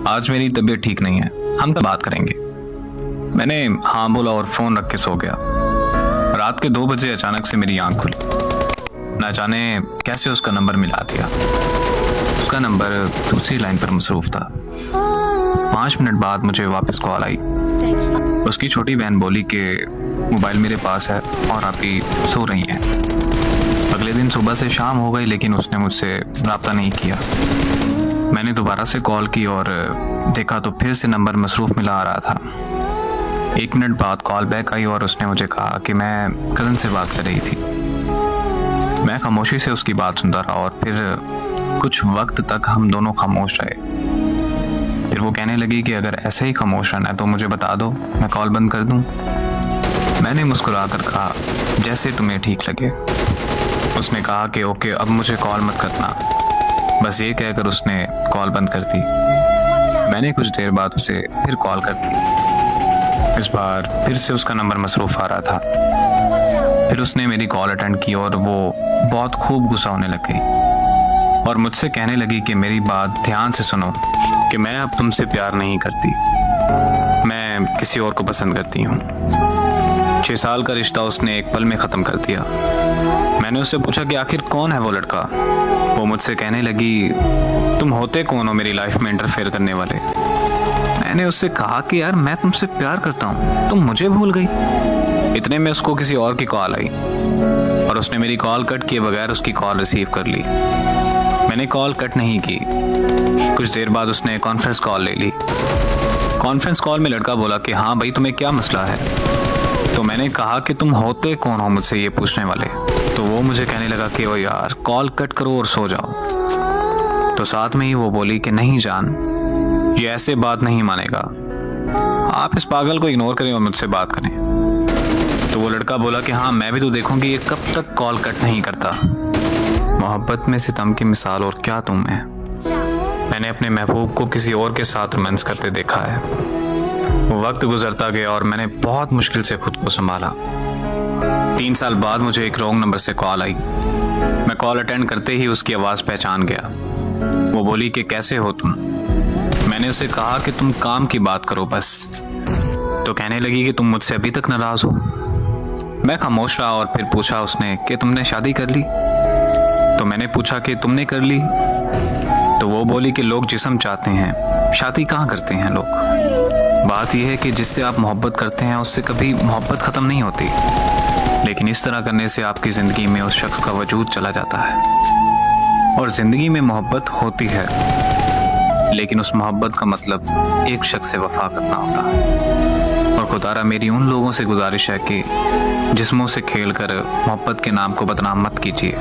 आज मेरी तबीयत ठीक नहीं है, हम तब बात करेंगे। मैंने हाँ बोला और फोन रख के सो गया। रात के 2 बजे अचानक से मेरी आंख खुली। ना जाने कैसे उसका नंबर मिला दिया। उसका नंबर दूसरी लाइन पर मसरूफ था। 5 मिनट बाद मुझे वापस कॉल आई। उसकी छोटी बहन बोली कि मोबाइल मेरे पास है और आप ही सो रही हैं। अगले दिन सुबह से शाम हो गई लेकिन उसने मुझसे रब्ता नहीं किया। मैंने दोबारा से कॉल की और देखा तो फिर से नंबर मसरूफ मिला आ रहा था। 1 मिनट बाद कॉल बैक आई और उसने मुझे कहा कि मैं कज़न से बात कर रही थी। मैं खामोशी से उसकी बात सुनता रहा और फिर कुछ वक्त तक हम दोनों खामोश रहे। फिर वो कहने लगी कि अगर ऐसे ही खामोश रहना है तो मुझे बता दो, मैं कॉल बंद कर दूं। मैंने मुस्कुरा कर कहा जैसे तुम्हें ठीक लगे। उसने कहा कि ओके, अब मुझे कॉल मत करना। बस ये कहकर उसने कॉल बंद कर दी। मैंने कुछ देर बाद उसे फिर कॉल कर दी। इस बार फिर से उसका नंबर मसरूफ आ रहा था। फिर उसने मेरी कॉल अटेंड की और वो बहुत खूब गुस्सा होने लग गई और मुझसे कहने लगी कि मेरी बात ध्यान से सुनो कि मैं अब तुमसे प्यार नहीं करती, मैं किसी और को पसंद करती हूँ। 6 साल का रिश्ता उसने एक पल में ख़त्म कर दिया। मैंने उससे पूछा कि आखिर कौन है वो लड़का। वो मुझसे कहने लगी तुम होते कौन हो मेरी लाइफ में इंटरफेयर करने वाले। मैंने उससे कहा कि यार मैं तुमसे प्यार करता हूँ, तुम मुझे भूल गई। इतने में उसको किसी और की कॉल आई और उसने मेरी कॉल कट किए बगैर उसकी कॉल रिसीव कर ली। मैंने कॉल कट नहीं की। कुछ देर बाद उसने कॉन्फ्रेंस कॉल ले ली। कॉन्फ्रेंस कॉल में लड़का बोला कि हाँ भाई, तुम्हें क्या मसला है। तो मैंने कहा कि तुम होते कौन हो मुझसे ये पूछने वाले। तो वो मुझे कहने लगा कि ओ यार कॉल कट करो और सो जाओ। तो साथ में ही वो बोली कि नहीं जान, ये ऐसे बात नहीं मानेगा, आप इस पागल को इग्नोर करें और मुझसे बात करें। तो वो लड़का बोला कि हाँ मैं भी तो देखूंगी ये कब तक कॉल कट नहीं करता। मोहब्बत में सितम की मिसाल और क्या तुम है। मैंने अपने महबूब को किसी और के साथ रोमांस करते देखा है। वो वक्त गुजरता गया और मैंने बहुत मुश्किल से खुद को संभाला। 3 साल बाद मुझे एक रॉन्ग नंबर से कॉल आई। मैं कॉल अटेंड करते ही उसकी आवाज पहचान गया। वो बोली कि कैसे हो तुम। मैंने उसे कहा कि तुम काम की बात करो बस। तो कहने लगी कि तुम मुझसे अभी तक नाराज हो। मैं खामोश रहा और फिर पूछा उसने कि तुमने शादी कर ली। तो मैंने पूछा कि तुमने कर ली। तो वो बोली कि लोग जिस्म चाहते हैं, शादी कहाँ करते हैं लोग। बात यह है कि जिससे आप मोहब्बत करते हैं उससे कभी मोहब्बत खत्म नहीं होती, लेकिन इस तरह करने से आपकी जिंदगी में उस शख्स का वजूद चला जाता है। और जिंदगी में मोहब्बत होती है, लेकिन उस मोहब्बत का मतलब एक शख्स से वफा करना होता है। और खुदारा मेरी उन लोगों से गुजारिश है कि जिस्मों से खेलकर मोहब्बत के नाम को बदनाम मत कीजिए।